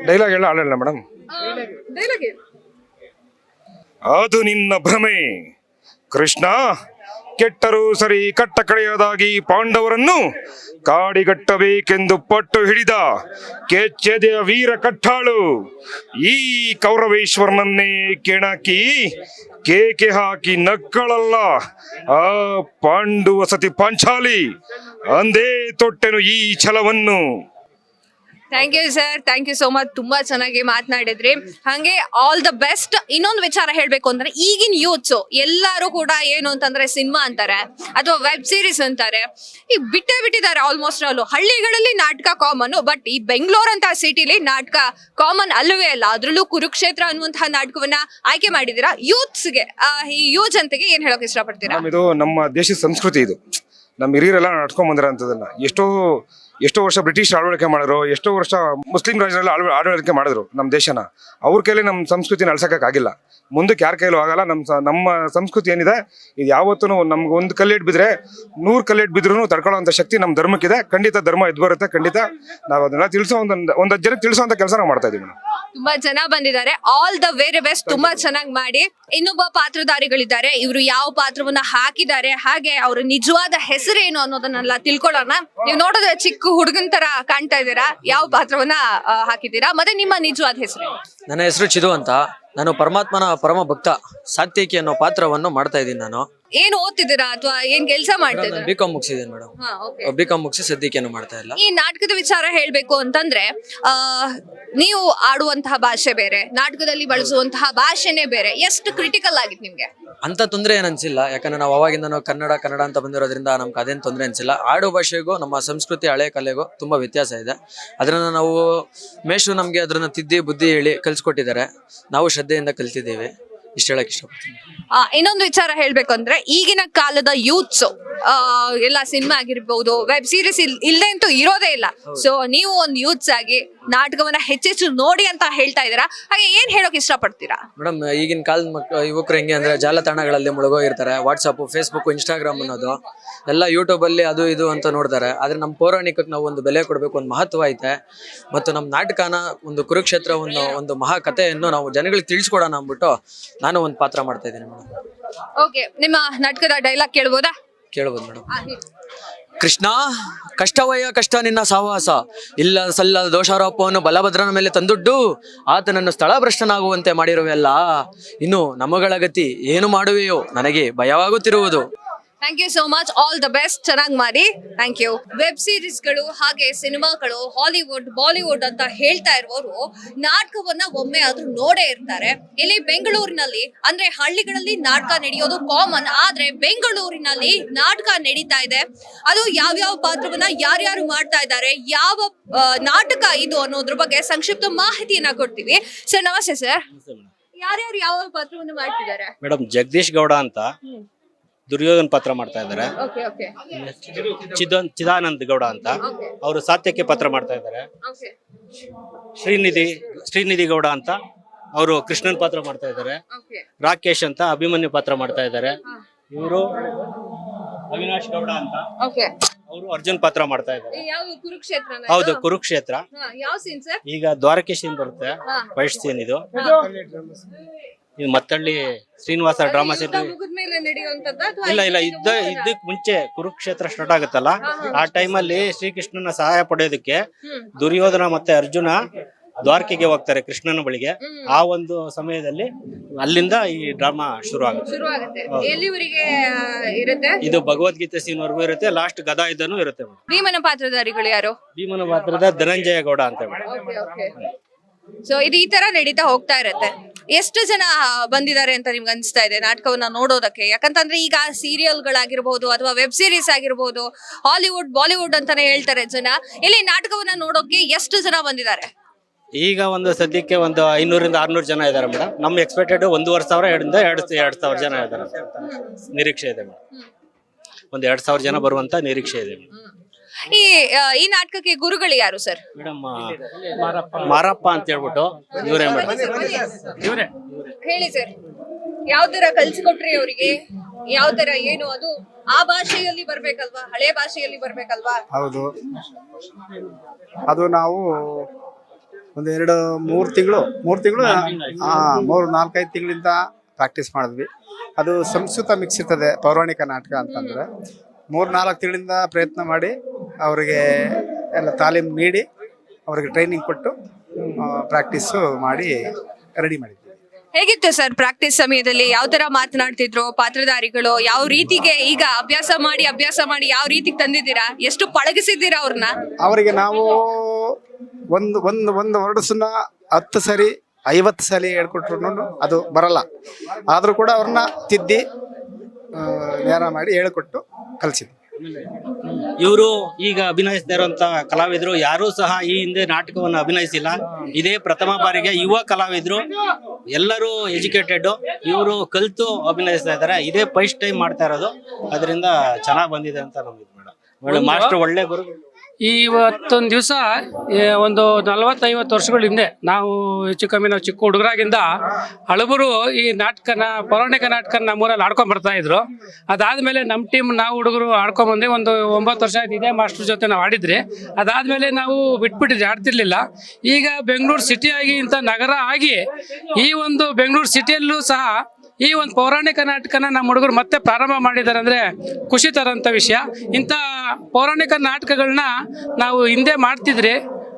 ಡೈಲಾಗ್ ಎಲ್ಲ ಆಡಲ್ಲ ಮೇಡಮ್. ಡೈಲಾಗ್ ಅದು ನಿನ್ನ ಭ್ರಮೆ ಕೃಷ್ಣ, ಕೆಟ್ಟರೂ ಸರಿ ಕಟ್ಟ ಕಡೆಯದಾಗಿ ಪಾಂಡವರನ್ನು ಕಾಡಿಗಟ್ಟಬೇಕೆಂದು ಪಟ್ಟು ಹಿಡಿದ ಕೆಚ್ಚೆದೆಯ ವೀರ ಕಟ್ಟಾಳು ಈ ಕೌರವೇಶ್ವರನನ್ನೇ ಕೆಣಕಿ ಕೇಕೆ ಹಾಕಿ ನಕ್ಕಳಲ್ಲ ಆ ಪಾಂಡು ವಸತಿ ಪಾಂಚಾಲಿ, ಅಂದೇ ತೊಟ್ಟೆನು ಈ ಛಲವನ್ನು. Thank you sir, thank you so much. ತುಂಬಾ ಚೆನ್ನಾಗಿ ಮಾತನಾಡಿದ್ರಿ, ಹಾಗೆ ಆಲ್ ದ ಬೆಸ್ಟ್. ಇನ್ನೊಂದು ವಿಚಾರ ಹೇಳ್ಬೇಕು ಅಂದ್ರೆ ಈಗಿನ ಯೂತ್ಸ್ ಎಲ್ಲರೂ ಕೂಡ ಏನು ಅಂತಂದ್ರೆ ಸಿನಿಮಾ ಅಂತಾರೆ ಅಥವಾ ವೆಬ್ ಸೀರೀಸ್ ಅಂತಾರೆ, ಈಗ ಬಿಟ್ಟಿದ್ದಾರೆ ಆಲ್ಮೋಸ್ಟ್ ಆಲ್. ಹಳ್ಳಿಗಳಲ್ಲಿ ನಾಟಕ ಕಾಮನ್, ಬಟ್ ಈ ಬೆಂಗಳೂರು ಅಂತ ಸಿಟಿಲಿ ನಾಟಕ ಕಾಮನ್ ಅಲ್ಲವೇ ಅಲ್ಲ. ಅದ್ರಲ್ಲೂ ಕುರುಕ್ಷೇತ್ರ ಅನ್ನುವಂತಹ ನಾಟಕವನ್ನ ಆಯ್ಕೆ ಮಾಡಿದೀರಾ. ಯೂತ್ಸ್ಗೆ, ಈ ಯುವ ಜನತೆಗೆ ಏನ್ ಹೇಳೋಕೆ ಇಷ್ಟಪಡ್ತೀರಾ? ಇದು ನಮ್ಮ ದೇಶದ ಸಂಸ್ಕೃತಿ, ಇದು ನಮ್ಮ ಹಿರಿಯರೆಲ್ಲ ನಡ್ಕೊಂಡ್ ಬಂದಿರೋಂಥದ್ದನ್ನ. ಎಷ್ಟೋ ವರ್ಷ ಬ್ರಿಟಿಷ್ ಆಳ್ವಳಿಕೆ ಮಾಡಿದ್ರು, ಎಷ್ಟೋ ವರ್ಷ ಮುಸ್ಲಿಂ ರಾಜ್ಯದಲ್ಲಿ ಆಳ್ವಳಿಕೆ ಮಾಡಿದ್ರು ನಮ್ಮ ದೇಶನ. ಅವ್ರ ಕೈಲಿ ನಮ್ಮ ಸಂಸ್ಕೃತಿನ ಅಳ್ಸಕ್ಕಾಗಿಲ್ಲ, ಮುಂದಕ್ಕೆ ಯಾರ ಕೈಲೂ ಆಗಲ್ಲ. ನಮ್ಮ ಸಂಸ್ಕೃತಿ ಏನಿದೆ ಇದು ಯಾವತ್ತೂ ನಮ್ಗೆ ಒಂದು ಕಲ್ಲಿಟ್ಟು ಬಿದ್ರೆ 100 ಕಲ್ಲಿಟ್ಟು ಬಿದ್ರೂ ತಡ್ಕೊಳ್ಳೋಂಥ ಶಕ್ತಿ ನಮ್ಮ ಧರ್ಮಕ್ಕಿದೆ. ಖಂಡಿತ ಧರ್ಮ ಎದ್ದು ಬರುತ್ತೆ. ಖಂಡಿತ ನಾವು ಅದನ್ನ ತಿಳಿಸೋ ಒಂದು ಜನಕ್ಕೆ ತಿಳಿಸೋಂಥ ಕೆಲಸ ನಾವು ಮಾಡ್ತಾ ಇದೀವಿ. ತುಂಬಾ ಜನ ಬಂದಿದ್ದಾರೆ, ಆಲ್ ದ ವೆರಿ ಬೆಸ್ಟ್. ತುಂಬಾ ಚೆನ್ನಾಗಿ ಮಾಡಿ. ಇನ್ನೊಬ್ಬ ಪಾತ್ರಧಾರಿಗಳಿದ್ದಾರೆ, ಇವರು ಯಾವ ಪಾತ್ರವನ್ನ ಹಾಕಿದ್ದಾರೆ, ಹಾಗೆ ಅವ್ರ ನಿಜವಾದ ಹೆಸರೇನು ಅನ್ನೋದನ್ನೆಲ್ಲ ತಿಳ್ಕೊಳ್ಳೋಣ. ನೀವು ನೋಡಿದ್ರೆ ಚಿಕ್ಕ ಹುಡುಗನ್ ತರ ಕಾಣ್ತಾ ಇದ್ದೀರಾ, ಯಾವ ಪಾತ್ರವನ್ನ ಹಾಕಿದ್ದೀರಾ, ಮತ್ತೆ ನಿಮ್ಮ ನಿಜವಾದ ಹೆಸರು? ನನ್ನ ಹೆಸರು ಚಿದು ಅಂತ. ನಾನು ಪರಮಾತ್ಮನ ಪರಮ ಭಕ್ತ ಸಾತ್ವಿಕಿ ಅನ್ನೋ ಪಾತ್ರವನ್ನು ಮಾಡ್ತಾ ಇದ್ದೀನಿ. ನಾನು ಏನ್ ಓದ್ತಿದ್ದೀರಾ ಅಥವಾ ಏನ್ ಕೆಲಸ ಮಾಡ್ತಾ ಇದ್ದೀರಾ? BCom ಮುಗಿಸಿದ್ದೀನಿ madam. ಬಿಕಾಂ ಮುಗಿಸಿ ಸದ್ಯಕ್ಕೇನು ಮಾಡ್ತಾ ಇಲ್ಲ. ಈ ನಾಟಕದ ವಿಚಾರ ಹೇಳ್ಬೇಕು ಅಂತಂದ್ರೆ ನೀವು ಆಡುವಂತಹ ಭಾಷೆ ಬೇರೆ, ನಾಟಕದಲ್ಲಿ ಬಳಸುವಂತಹ ಭಾಷೆನೇ ಬೇರೆ. ಎಷ್ಟು ಕ್ರಿಟಿಕಲ್ ಆಗಿತ್ತು ನಿಮ್ಗೆ? ಅಂತ ತೊಂದರೆ ಏನು ಅನ್ಸಿಲ್ಲ, ಯಾಕಂದ್ರೆ ನಾವು ಅವಾಗಿಂದ ಕನ್ನಡ ಅಂತ ಬಂದಿರೋದ್ರಿಂದ ನಮ್ಗೆ ಅದೇನು ತೊಂದರೆ ಅನ್ಸಿಲ್ಲ. ಆಡೋ ಭಾಷೆಗೂ ನಮ್ಮ ಸಂಸ್ಕೃತಿ ಹಳೆ ಕಲೆಗೂ ತುಂಬಾ ವ್ಯತ್ಯಾಸ ಇದೆ. ಅದನ್ನ ನಾವು ಮೇಷ್ಟ್ರು ನಮ್ಗೆ ಅದನ್ನ ತಿದ್ದಿ ಬುದ್ಧಿ ಹೇಳಿ ಕಲ್ಸ್ಕೊಟ್ಟಿದ್ದಾರೆ. ನಾವು ಶ್ರದ್ಧೆಯಿಂದ ಕಲ್ತಿದ್ದೀವಿ. ಇಷ್ಟು ಹೇಳಕ್ ಇಷ್ಟಪಡ್ತೀನಿ. ಇನ್ನೊಂದು ವಿಚಾರ ಹೇಳ್ಬೇಕು ಅಂದ್ರೆ ಈಗಿನ ಕಾಲದ ಯೂತ್ಸ್ ಎಲ್ಲ ಸಿನಿಮಾ ಆಗಿರ್ಬಹುದು, ವೆಬ್ ಸೀರೀಸ್ ಇಲ್ಲದೆ ಅಂತೂ ಇರೋದೇ ಇಲ್ಲ. ಸೊ ನೀವು ಒಂದು ಯೂತ್ಸ್ ಆಗಿ ನಾಟಕವನ್ನ ಹೆಚ್ಚೆಚ್ಚು ನೋಡಿ ಅಂತ ಹೇಳ್ತಾ ಇದ್ದೀರಾ, ಹಾಗೆ ಏನ್ ಹೇಳೋಕೆ ಇಷ್ಟಪಡ್ತೀರಾ? ಮೇಡಮ್, ಈಗಿನ ಕಾಲದ ಯುವಕರು ಹೆಂಗೆ ಅಂದ್ರೆ ಜಾಲತಾಣಗಳಲ್ಲಿ ಮುಳುಗೋಗಿರ್ತಾರೆ. ವಾಟ್ಸಪ್, ಫೇಸ್ಬುಕ್, ಇನ್ಸ್ಟಾಗ್ರಾಮ್ ಅನ್ನೋದು ಎಲ್ಲ ಯೂಟ್ಯೂಬ್ ಅಲ್ಲಿ ಅದು ಇದು ಅಂತ ನೋಡ್ತಾರೆ. ಆದ್ರೆ ನಮ್ಮ ಪೌರಾಣಿಕಕ್ಕೆ ನಾವು ಒಂದು ಬೆಲೆ ಕೊಡಬೇಕು, ಒಂದು ಮಹತ್ವ ಐತೆ. ಮತ್ತು ನಮ್ಮ ನಾಟಕನ ಒಂದು ಕುರುಕ್ಷೇತ್ರವನ್ನು ಒಂದು ಮಹಾಕಥೆಯನ್ನು ನಾವು ಜನಗಳಿಗೆ ತಿಳಿಸ್ಕೊಡೋಣ ಅಂದ್ಬಿಟ್ಟು ನಾನು ಒಂದು ಪಾತ್ರ ಮಾಡ್ತಾ ಇದ್ದೀನಿ ಮೇಡಮ್. ಓಕೆ, ನಿಮ್ಮ ನಾಟಕದ ಡೈಲಾಗ್ ಕೇಳ್ಬೋದಾ? ಕೇಳ್ಬೋದು ಮೇಡಮ್. ಕೃಷ್ಣ, ಕಷ್ಟವಯ್ಯ ಕಷ್ಟ ನಿನ್ನ ಸಹವಾಸ, ಇಲ್ಲ ಸಲ್ಲದ ದೋಷಾರೋಪವನ್ನು ಬಲಭದ್ರನ ಮೇಲೆ ತಂದುಡ್ಡು ಆತನನ್ನು ಸ್ಥಳಭ್ರಷ್ಟನಾಗುವಂತೆ ಮಾಡಿರುವೆಲ್ಲ. ಇನ್ನು ನಮಗಳ ಗತಿ ಏನು ಮಾಡುವೆಯೋ ನನಗೆ ಭಯವಾಗುತ್ತಿರುವುದು. Thank you so much, all the best, ಚೆನ್ನಾಗಿ ಮಾಡಿ. Thank you. ವೆಬ್ ಸೀರೀಸ್ಗಳು ಹಾಗೆ ಸಿನಿಮಾಗಳು, ಹಾಲಿವುಡ್, ಬಾಲಿವುಡ್ ಅಂತ ಹೇಳ್ತಾ ಇರುವವರು ನಾಟಕವನ್ನ ಒಮ್ಮೆ ಆದ್ರೂ ನೋಡೇ ಇರ್ತಾರೆ. ಇಲ್ಲಿ ಬೆಂಗಳೂರಿನಲ್ಲಿ ಅಂದ್ರೆ ಹಳ್ಳಿಗಳಲ್ಲಿ ನಾಟಕ ನಡೆಯೋದು ಕಾಮನ್, ಆದ್ರೆ ಬೆಂಗಳೂರಿನಲ್ಲಿ ನಾಟಕ ನಡೀತಾ ಇದೆ. ಅದು ಯಾವ್ಯಾವ ಪಾತ್ರವನ್ನ ಯಾರ್ಯಾರು ಮಾಡ್ತಾ ಇದ್ದಾರೆ, ಯಾವ ನಾಟಕ ಇದು ಅನ್ನೋದ್ರ ಬಗ್ಗೆ ಸಂಕ್ಷಿಪ್ತ ಮಾಹಿತಿಯನ್ನ ಕೊಡ್ತೀವಿ. ಸರ್ ನಮಸ್ತೆ ಸರ್, ಯಾರ್ಯಾರು ಯಾವ ಪಾತ್ರವನ್ನು ಮಾಡ್ತಿದ್ದಾರೆ? ಮೇಡಮ್, ಜಗದೀಶ್ ಗೌಡ ಅಂತ ದುರ್ಯೋಧನ್ ಪಾತ್ರ ಮಾಡ್ತಾ ಇದ್ದಾರೆ. ಓಕೆ ಓಕೆ ಚಿದಾನಂದ್ ಗೌಡ ಅಂತ ಅವರು ಸಾತ್ಯಕ್ಕೆ ಪಾತ್ರ ಮಾಡ್ತಾ ಇದ್ದಾರೆ. ಓಕೆ ಶ್ರೀನಿಧಿ ಗೌಡ ಅಂತ ಅವರು ಕೃಷ್ಣನ್ ಪಾತ್ರ ಮಾಡ್ತಾ ಇದ್ದಾರೆ. ಓಕೆ ರಾಕೇಶ್ ಅಂತ ಅಭಿಮನ್ಯು ಪಾತ್ರ ಮಾಡ್ತಾ ಇದ್ದಾರೆ. ಇವರು ಅವಿನಾಶ್ ಗೌಡ ಅಂತ ಓಕೆ ಅವರು ಅರ್ಜುನ್ ಪಾತ್ರ ಮಾಡ್ತಾ ಇದ್ದಾರೆ. ಯಾವ ಕುರುಕ್ಷೇತ್ರನ? ಹೌದು, ಕುರುಕ್ಷೇತ್ರ. ಯಾವ ಸೀನ್ ಸರ್? ಈಗ ದ್ವಾರಕೇಶನ್ ಬರುತ್ತೆ, ಫೈಟ್ ಸೀನ್ ಇದು. ಇದು ಮತ್ತಳ್ಳಿ ಶ್ರೀನಿವಾಸ ಡ್ರಾಮಾ ಸೀರೀಸ್. ಮುಗಿದ್ಮೇಲೆ ನಡೆಯುವಂತದ್ದು ಅಥವಾ ಇಲ್ಲ ಇದಕ್ ಮುಂಚೆ ಕುರುಕ್ಷೇತ್ರ ಸ್ಟಾರ್ಟ್ ಆಗುತ್ತಲ್ಲ, ಆ ಟೈಮಲ್ಲಿ ಶ್ರೀಕೃಷ್ಣನ ಸಹಾಯ ಪಡೆಯೋದಕ್ಕೆ ದುರ್ಯೋಧನ ಮತ್ತೆ ಅರ್ಜುನ ದ್ವಾರಕೆಗೆ ಹೋಗ್ತಾರೆ ಕೃಷ್ಣನ ಬಳಿಗೆ. ಆ ಒಂದು ಸಮಯದಲ್ಲಿ ಅಲ್ಲಿಂದ ಈ ಡ್ರಾಮಾ ಶುರು ಆಗುತ್ತೆ. ಎಲ್ಲಿವರೆಗೆ ಇರುತ್ತೆ? ಇದು ಭಗವದ್ಗೀತೆ ಸೀನ್ ವರೆಗೂ ಇರುತ್ತೆ, ಲಾಸ್ಟ್ ಗದಾ ಯುದ್ಧನೂ ಇರುತ್ತೆ. ಭೀಮನ ಪಾತ್ರಧಾರಿಗಳು ಯಾರು? ಭೀಮನ ಪಾತ್ರದ ಧನಂಜಯ ಗೌಡ ಅಂತ ಹೇಳಿ. ಸೊ ಇದು ಈ ತರ ನಡೀತಾ ಹೋಗ್ತಾ ಇರತ್ತೆ. ಎಷ್ಟು ಜನ ಬಂದಿದ್ದಾರೆ ಅಂತ ನಿಮ್ಗೆ ಅನಿಸ್ತಾ ಇದೆ ನಾಟಕವನ್ನ ನೋಡೋದಕ್ಕೆ? ಯಾಕಂತಂದ್ರೆ ಈಗ ಸೀರಿಯಲ್ಗಳಾಗಿರ್ಬೋದು ಅಥವಾ ವೆಬ್ ಸೀರೀಸ್ ಆಗಿರ್ಬೋದು, ಹಾಲಿವುಡ್, ಬಾಲಿವುಡ್ ಅಂತಾನೆ ಹೇಳ್ತಾರೆ ಜನ. ಇಲ್ಲಿ ನಾಟಕವನ್ನ ನೋಡೋಕೆ ಎಷ್ಟು ಜನ ಬಂದಿದ್ದಾರೆ? ಈಗ ಒಂದು ಸದ್ಯಕ್ಕೆ ಒಂದು 500 ರಿಂದ 600 ಜನ ಇದ್ದಾರೆ ಮೇಡಮ್. ನಮ್ಮ ಎಕ್ಸ್ಪೆಕ್ಟೆಡ್ 1,500 2,000 ಜನ ಇದ್ದಾರೆ. ನಿರೀಕ್ಷೆ ಇದೆ ಮೇಡಮ್, ಒಂದು 2,000 ಜನ ಬರುವಂತ ನಿರೀಕ್ಷೆ ಇದೆ ಮೇಡಮ್. ಈ ನಾಟಕಕ್ಕೆ ಗುರುಗಳು ಯಾರು ಸರ್? ಮೇಡಮ್, ಮಾರಪ್ಪ ಅಂತ ಹೇಳ್ಬಿಟ್ಟು ಇವರೇ ಮೇಡಮ್. ಹೇಳಿ ಸರ್, ಯಾವ ತರ ಕಲ್ಸಿಕೊಟ್ರಿ ಅವರಿಗೆ? ಯಾವ ತರ ಏನು ಅದು ಆ ಭಾಷೆಯಲ್ಲಿ ಬರ್ಬೇಕಲ್ವಾ, ಹಳೆ ಭಾಷೆಯಲ್ಲಿ ಬರ್ಬೇಕಲ್ವಾ? ಹೌದು, ಅದು ನಾವು ಒಂದು 2-3 ತಿಂಗಳು 4-5 ತಿಂಗಳಿಂದ ಪ್ರಾಕ್ಟೀಸ್ ಮಾಡಿದ್ವಿ. ಅದು ಸಂಸ್ಕೃತ ಮಿಕ್ಸ್ ಇರ್ತದೆ, ಪೌರಾಣಿಕ ನಾಟಕ ಅಂತಂದರೆ 3-4 ತಿಂಗಳಿಂದ ಪ್ರಯತ್ನ ಮಾಡಿ ಅವರಿಗೆ ಎಲ್ಲ ತಾಲೀಮ್ ನೀಡಿ ಅವರಿಗೆ ಟ್ರೈನಿಂಗ್ ಕೊಟ್ಟು ಪ್ರಾಕ್ಟೀಸು ಮಾಡಿ ರೆಡಿ ಮಾಡಿದ್ವಿ. ಹೇಗಿತ್ತು ಸರ್ ಪ್ರಾಕ್ಟೀಸ್ ಸಮಯದಲ್ಲಿ? ಯಾವ ತರ ಮಾತನಾಡ್ತಿದ್ರು ಪಾತ್ರಧಾರಿಗಳು? ಯಾವ ರೀತಿಗೆ ಈಗ ಅಭ್ಯಾಸ ಮಾಡಿ ಯಾವ ರೀತಿಗೆ ತಂದಿದ್ದೀರಾ? ಎಷ್ಟು ಪಳಗಿಸಿದ್ದೀರಾ ಅವ್ರನ್ನ? ಅವರಿಗೆ ನಾವು ಒಂದು ವರ್ಡ್ಸನ್ನ 10 ಸರಿ 50 ಸಲ ಹೇಳ್ಕೊಟ್ರು ಅದು ಬರಲ್ಲ. ಆದರೂ ಕೂಡ ಅವ್ರನ್ನ ತಿದ್ದಿ ನೇರ ಮಾಡಿ ಹೇಳಿಕೊಟ್ಟು ಕಲಿಸಿದ್ವಿ. ಇವರು ಈಗ ಅಭಿನಯಿಸ್ತಾ ಇರುವಂತ ಕಲಾವಿದರು ಯಾರೂ ಸಹ ಈ ಹಿಂದೆ ನಾಟಕವನ್ನು ಅಭಿನಯಿಸಿಲ್ಲ. ಇದೇ ಪ್ರಥಮ ಬಾರಿಗೆ ಯುವ ಕಲಾವಿದರು, ಎಲ್ಲರೂ ಎಜುಕೇಟೆಡ್, ಇವರು ಕಲಿತು ಅಭಿನಯಿಸ್ತಾ ಇದ್ದಾರೆ. ಇದೇ ಫಸ್ಟ್ ಟೈಮ್ ಮಾಡ್ತಾ ಇರೋದು, ಅದರಿಂದ ಚೆನ್ನಾಗಿ ಬಂದಿದೆ ಅಂತ ನಮ್ಗೆ ಮೇಡಮ್. ಮಾಸ್ಟರ್ ಒಳ್ಳೆ ಗುರು. ಇವತ್ತೊಂದು ದಿವಸ ಒಂದು 40-50 ವರ್ಷಗಳ ಹಿಂದೆ ನಾವು ಚಿಕ್ಕ ಹುಡುಗರಾಗಿಂದ ಹಳಬರು ಈ ನಾಟಕನ, ಪೌರಾಣಿಕ ನಾಟಕನ ನಮ್ಮೂರಲ್ಲಿ ಆಡ್ಕೊಂಡ್ ಬರ್ತಾ ಇದ್ರು. ಅದಾದ್ಮೇಲೆ ನಮ್ಮ ಟೀಮ್ ನಾವು ಹುಡುಗರು ಆಡ್ಕೊಂಬಂದು ಒಂದು 9 ವರ್ಷ ಆಯ್ತು ಇದೇ ಮಾಸ್ಟರ್ ಜೊತೆ ನಾವು ಆಡಿದ್ರಿ. ಅದಾದ್ಮೇಲೆ ನಾವು ಬಿಟ್ಬಿಟ್ಟಿದ್ರಿ, ಆಡ್ತಿರ್ಲಿಲ್ಲ. ಈಗ ಬೆಂಗಳೂರು ಸಿಟಿ ಆಗಿ ಇಂಥ ನಗರ ಆಗಿ ಈ ಒಂದು ಬೆಂಗಳೂರು ಸಿಟಿಯಲ್ಲೂ ಸಹ ಈ ಒಂದು ಪೌರಾಣಿಕ ನಾಟಕನ ನಮ್ಮ ಹುಡುಗರು ಮತ್ತೆ ಪ್ರಾರಂಭ ಮಾಡಿದ್ದಾರೆ ಅಂದ್ರೆ ಖುಷಿ ತರೋಂಥ ವಿಷಯ. ಇಂಥ ಪೌರಾಣಿಕ ನಾಟಕಗಳನ್ನ ನಾವು ಹಿಂದೆ ಮಾಡ್ತಿದ್ರಿ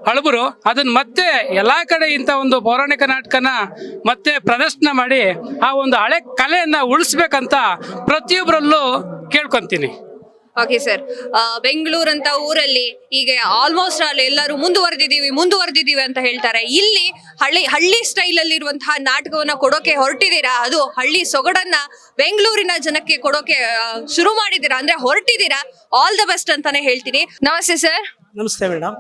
ಹಳಬರು, ಅದನ್ನ ಮತ್ತೆ ಎಲ್ಲಾ ಕಡೆ ಇಂಥ ಒಂದು ಪೌರಾಣಿಕ ನಾಟಕನ ಮತ್ತೆ ಪ್ರದರ್ಶನ ಮಾಡಿ ಆ ಒಂದು ಹಳೆ ಕಲೆಯನ್ನ ಉಳಿಸ್ಬೇಕಂತ ಪ್ರತಿಯೊಬ್ಬರಲ್ಲೂ ಕೇಳ್ಕೊಂತೀನಿ. ಓಕೆ ಸರ್, ಬೆಂಗಳೂರು ಅಂತ ಊರಲ್ಲಿ ಈಗ ಆಲ್ಮೋಸ್ಟ್ ಅಲ್ಲಿ ಎಲ್ಲರೂ ಮುಂದುವರೆದಿದ್ದೀವಿ ಅಂತ ಹೇಳ್ತಾರೆ. ಇಲ್ಲಿ ಹಳ್ಳಿ ಸ್ಟೈಲ್ ಅಲ್ಲಿ ಇರುವಂತಹ ನಾಟಕವನ್ನ ಕೊಡೋಕೆ ಹೊರಟಿದ್ದೀರಾ, ಅದು ಹಳ್ಳಿ ಸೊಗಡನ್ನ ಬೆಂಗಳೂರಿನ ಜನಕ್ಕೆ ಕೊಡೋಕೆ ಶುರು ಮಾಡಿದ್ದೀರಾ, ಅಂದ್ರೆ ಹೊರಟಿದ್ದೀರಾ. ಆಲ್ ದ ಬೆಸ್ಟ್ ಅಂತಾನೆ ಹೇಳ್ತೀನಿ. ನಮಸ್ತೆ ಸರ್. ನಮಸ್ತೆ ಮೇಡಮ್.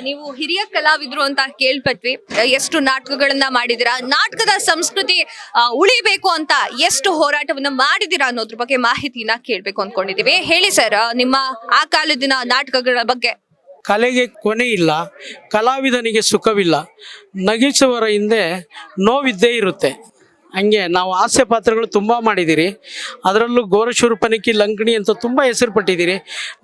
ನೀವು ಹಿರಿಯ ಕಲಾವಿದ್ರು ಅಂತ ಕೇಳ್ಪಟ್ವಿ. ಎಷ್ಟು ನಾಟಕಗಳನ್ನ ಮಾಡಿದಿರಾ, ನಾಟಕದ ಸಂಸ್ಕೃತಿ ಉಳಿಬೇಕು ಅಂತ ಎಷ್ಟು ಹೋರಾಟವನ್ನ ಮಾಡಿದಿರಾ ಅನ್ನೋದ್ರ ಬಗ್ಗೆ ಮಾಹಿತಿನ ಕೇಳ್ಬೇಕು ಅನ್ಕೊಂಡಿದೀವಿ. ಹೇಳಿ ಸರ್, ನಿಮ್ಮ ಆ ಕಾಲದಿನ ನಾಟಕಗಳ ಬಗ್ಗೆ. ಕಲೆಗೆ ಕೊನೆ ಇಲ್ಲ, ಕಲಾವಿದನಿಗೆ ಸುಖವಿಲ್ಲ, ನಗಿಸುವರ ಹಿಂದೆ ನೋವಿದ್ದೇ ಇರುತ್ತೆ. ಹಂಗೆ ನಾವು ಹಾಸ್ಯ ಪಾತ್ರಗಳು ತುಂಬ ಮಾಡಿದ್ದೀರಿ. ಅದರಲ್ಲೂ ಗೋರಶೂರ್ಪನಖಿ, ಲಂಕಣಿ ಅಂತ ತುಂಬ ಹೆಸರು ಪಟ್ಟಿದ್ದೀರಿ.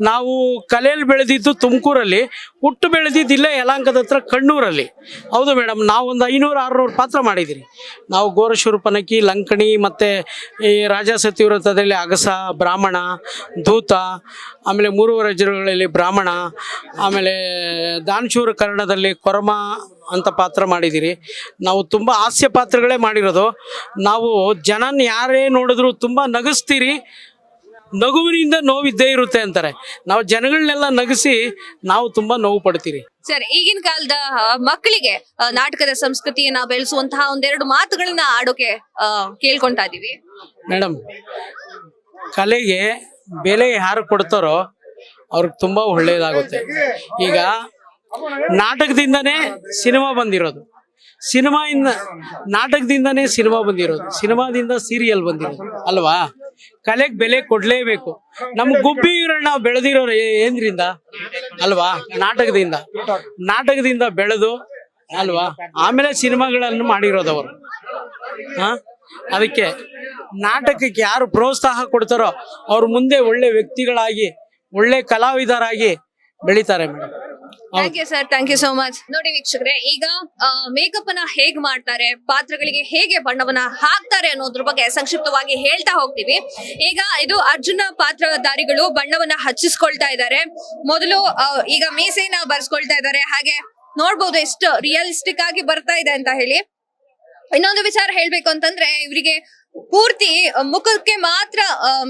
ನಾವು ಕಲೆಯಲ್ಲಿ ಬೆಳೆದಿದ್ದು ತುಮಕೂರಲ್ಲಿ, ಹುಟ್ಟು ಬೆಳೆದಿದ್ದು ಇಲ್ಲೇ ಯಲಹಂಕದ ಹತ್ರ ಕಣ್ಣೂರಲ್ಲಿ. ಹೌದು ಮೇಡಮ್, ನಾವೊಂದು 500-600 ಪಾತ್ರ ಮಾಡಿದ್ದೀರಿ. ನಾವು ಗೋರಶೂರ್ಪನಖಿ, ಲಂಕಣಿ ಮತ್ತು ಈ ರಾಜ ಸತ್ಯವ್ರತದಲ್ಲಿ ಅಗಸ, ಬ್ರಾಹ್ಮಣ, ದೂತ, ಆಮೇಲೆ 3 ವಜ್ರಗಳಲ್ಲಿ ಬ್ರಾಹ್ಮಣ, ಆಮೇಲೆ ದಾನಶೂರ ಕರ್ಣದಲ್ಲಿ ಕೊರಮ ಅಂತ ಪಾತ್ರ ಮಾಡಿದ್ದೀರಿ. ನಾವು ತುಂಬ ಹಾಸ್ಯ ಪಾತ್ರಗಳೇ ಮಾಡಿರೋದು. ನಾವು ಜನನ ಯಾರೇ ನೋಡಿದ್ರು ತುಂಬ ನಗಿಸ್ತೀರಿ, ನಗುವಿನಿಂದ ನೋವಿದ್ದೇ ಇರುತ್ತೆ ಅಂತಾರೆ. ನಾವು ಜನಗಳನ್ನೆಲ್ಲ ನಗಿಸಿ ನಾವು ತುಂಬ ನೋವು ಪಡ್ತೀರಿ. ಸರ್, ಈಗಿನ ಕಾಲದ ಮಕ್ಕಳಿಗೆ ನಾಟಕದ ಸಂಸ್ಕೃತಿಯನ್ನ ಬೆಳೆಸುವಂತಹ ಒಂದೆರಡು ಮಾತುಗಳನ್ನ ಆಡೋಕೆ ಕೇಳ್ಕೊಂತಾ ಇದೀವಿ. ಮೇಡಮ್, ಕಲೆಗೆ ಬೆಲೆ ಯಾರು ಕೊಡ್ತಾರೋ ಅವ್ರಿಗೆ ತುಂಬ ಒಳ್ಳೆಯದಾಗುತ್ತೆ. ಈಗ ನಾಟಕದಿಂದನೇ ಸಿನಿಮಾ ಬಂದಿರೋದು, ನಾಟಕದಿಂದನೇ ಸಿನಿಮಾ ಬಂದಿರೋದು, ಸಿನಿಮಾದಿಂದ ಸೀರಿಯಲ್ ಬಂದಿರೋದು ಅಲ್ವಾ? ಕಲೆಗೆ ಬೆಲೆ ಕೊಡಲೇಬೇಕು. ನಮ್ಮ ಗುಬ್ಬಿ ವೀರಣ್ಣ ಬೆಳೆದಿರೋರು ಏನ್ರಿಂದ ಅಲ್ವಾ? ನಾಟಕದಿಂದ ಬೆಳೆದು ಅಲ್ವಾ, ಆಮೇಲೆ ಸಿನಿಮಾಗಳನ್ನು ಮಾಡಿರೋದವರು. ಅದಕ್ಕೆ ನಾಟಕಕ್ಕೆ ಯಾರು ಪ್ರೋತ್ಸಾಹ ಕೊಡ್ತಾರೋ ಅವ್ರು ಮುಂದೆ ಒಳ್ಳೆ ವ್ಯಕ್ತಿಗಳಾಗಿ, ಒಳ್ಳೆ ಕಲಾವಿದರಾಗಿ ಬೆಳಿತಾರೆ madam. Thank you sir, thank you so much. ನೋಡಿ ವೀಕ್ಷಕರೇ, ಈಗ ಮೇಕಪ್ ಅನ್ನ ಹೇಗ್ ಮಾಡ್ತಾರೆ, ಪಾತ್ರಗಳಿಗೆ ಹೇಗೆ ಬಣ್ಣವನ್ನ ಹಾಕ್ತಾರೆ ಅನ್ನೋದ್ರ ಬಗ್ಗೆ ಸಂಕ್ಷಿಪ್ತವಾಗಿ ಹೇಳ್ತಾ ಹೋಗ್ತೀವಿ. ಈಗ ಇದು ಅರ್ಜುನ ಪಾತ್ರಧಾರಿಗಳು ಬಣ್ಣವನ್ನ ಹಚ್ಚಿಸ್ಕೊಳ್ತಾ ಇದ್ದಾರೆ. ಮೊದಲು ಈಗ ಮೀಸೆನ ಬರ್ಸ್ಕೊಳ್ತಾ ಇದ್ದಾರೆ. ಹಾಗೆ ನೋಡ್ಬೋದು ಎಷ್ಟು ರಿಯಲಿಸ್ಟಿಕ್ ಆಗಿ ಬರ್ತಾ ಇದೆ ಅಂತ ಹೇಳಿ. ಇನ್ನೊಂದು ವಿಚಾರ ಹೇಳ್ಬೇಕು ಅಂತಂದ್ರೆ, ಇವರಿಗೆ ಪೂರ್ತಿ ಮುಖಕ್ಕೆ ಮಾತ್ರ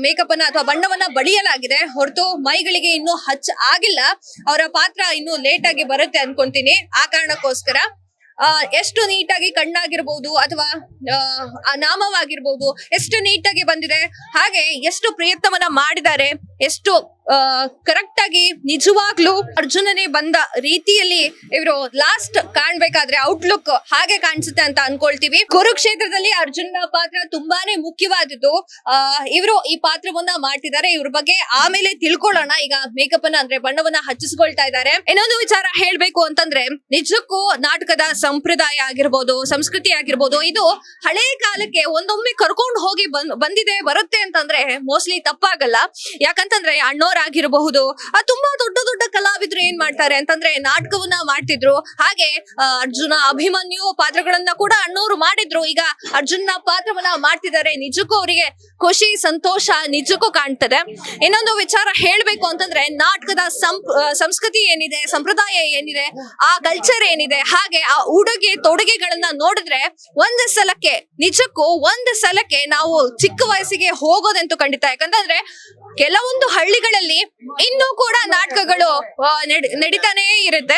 ಮೇಕಪ್ ಅನ್ನ ಅಥವಾ ಬಣ್ಣವನ್ನ ಬಳಿಯಲಾಗಿದೆ, ಹೊರತು ಮೈಗಳಿಗೆ ಇನ್ನೂ ಆಗಿಲ್ಲ. ಅವರ ಪಾತ್ರ ಇನ್ನೂ ಲೇಟ್ ಆಗಿ ಬರುತ್ತೆ ಅನ್ಕೊಂತೀನಿ. ಆ ಕಾರಣಕ್ಕೋಸ್ಕರ ಎಷ್ಟು ನೀಟಾಗಿ ಕಣ್ಣಾಗಿರ್ಬಹುದು ಅಥವಾ ನಾಮವಾಗಿರ್ಬಹುದು ಎಷ್ಟು ನೀಟಾಗಿ ಬಂದಿದೆ. ಹಾಗೆ ಎಷ್ಟು ಪ್ರಯತ್ನವನ್ನ ಮಾಡಿದ್ದಾರೆ, ಎಷ್ಟು ಕರೆಕ್ಟ್ ಆಗಿ ನಿಜವಾಗ್ಲೂ ಅರ್ಜುನನೇ ಬಂದ ರೀತಿಯಲ್ಲಿ ಇವರು ಲಾಸ್ಟ್ ಕಾಣ್ಬೇಕಾದ್ರೆ ಔಟ್ಲುಕ್ ಹಾಗೆ ಕಾಣಿಸುತ್ತೆ ಅಂತ ಅನ್ಕೊಳ್ತೀವಿ. ಕುರುಕ್ಷೇತ್ರದಲ್ಲಿ ಅರ್ಜುನ ಪಾತ್ರ ತುಂಬಾನೇ ಮುಖ್ಯವಾದದ್ದು. ಇವರು ಈ ಪಾತ್ರವನ್ನ ಮಾಡ್ತಿದ್ದಾರೆ. ಇವ್ರ ಬಗ್ಗೆ ಆಮೇಲೆ ತಿಳ್ಕೊಳ್ಳೋಣ. ಈಗ ಮೇಕಪ್ ಅನ್ನ ಅಂದ್ರೆ ಬಣ್ಣವನ್ನ ಹಚ್ಚಿಸ್ಕೊಳ್ತಾ ಇದ್ದಾರೆ. ಇನ್ನೊಂದು ವಿಚಾರ ಹೇಳ್ಬೇಕು ಅಂತಂದ್ರೆ, ನಿಜಕ್ಕೂ ನಾಟಕದ ಸಂಪ್ರದಾಯ ಆಗಿರ್ಬೋದು, ಸಂಸ್ಕೃತಿ ಆಗಿರ್ಬೋದು, ಇದು ಹಳೆ ಕಾಲಕ್ಕೆ ಒಂದೊಮ್ಮೆ ಕರ್ಕೊಂಡು ಹೋಗಿ ಬಂದಿದೆ ಬರುತ್ತೆ ಅಂತಂದ್ರೆ ಮೋಸ್ಟ್ಲಿ ತಪ್ಪಾಗಲ್ಲ. ಯಾಕಂತಂದ್ರೆ ಅಣ್ಣೋರಾಗಿರಬಹುದು, ತುಂಬಾ ದೊಡ್ಡ ದೊಡ್ಡ ಕಲಾವಿದ್ರು ಏನ್ ಮಾಡ್ತಾರೆ ಅಂತಂದ್ರೆ ನಾಟಕವನ್ನ ಮಾಡ್ತಿದ್ರು. ಹಾಗೆ ಅರ್ಜುನ, ಅಭಿಮನ್ಯು ಪಾತ್ರಗಳನ್ನ ಕೂಡ ಅಣ್ಣೋರು ಮಾಡಿದ್ರು. ಈಗ ಅರ್ಜುನ ಪಾತ್ರವನ್ನ ಮಾಡ್ತಿದ್ದಾರೆ. ನಿಜಕ್ಕೂ ಅವರಿಗೆ ಖುಷಿ, ಸಂತೋಷ ನಿಜಕ್ಕೂ ಕಾಣ್ತದೆ. ಇನ್ನೊಂದು ವಿಚಾರ ಹೇಳ್ಬೇಕು ಅಂತಂದ್ರೆ, ನಾಟಕದ ಸಂಸ್ಕೃತಿ ಏನಿದೆ, ಸಂಪ್ರದಾಯ ಏನಿದೆ, ಆ ಕಲ್ಚರ್ ಏನಿದೆ, ಹಾಗೆ ಆ ಉಡುಗೆ ತೊಡುಗೆಗಳನ್ನ ನೋಡಿದ್ರೆ ನಿಜಕ್ಕೂ ಒಂದು ಸಲಕ್ಕೆ ನಾವು ಚಿಕ್ಕ ವಯಸ್ಸಿಗೆ ಹೋಗೋದಂತೂ ಖಂಡಿತ. ಯಾಕಂತಂದ್ರೆ ಕೆಲವೊಂದು ಹಳ್ಳಿಗಳಲ್ಲಿ ಇನ್ನೂ ಕೂಡ ನಾಟಕಗಳು ನಡೀತಾನೇ ಇರುತ್ತೆ.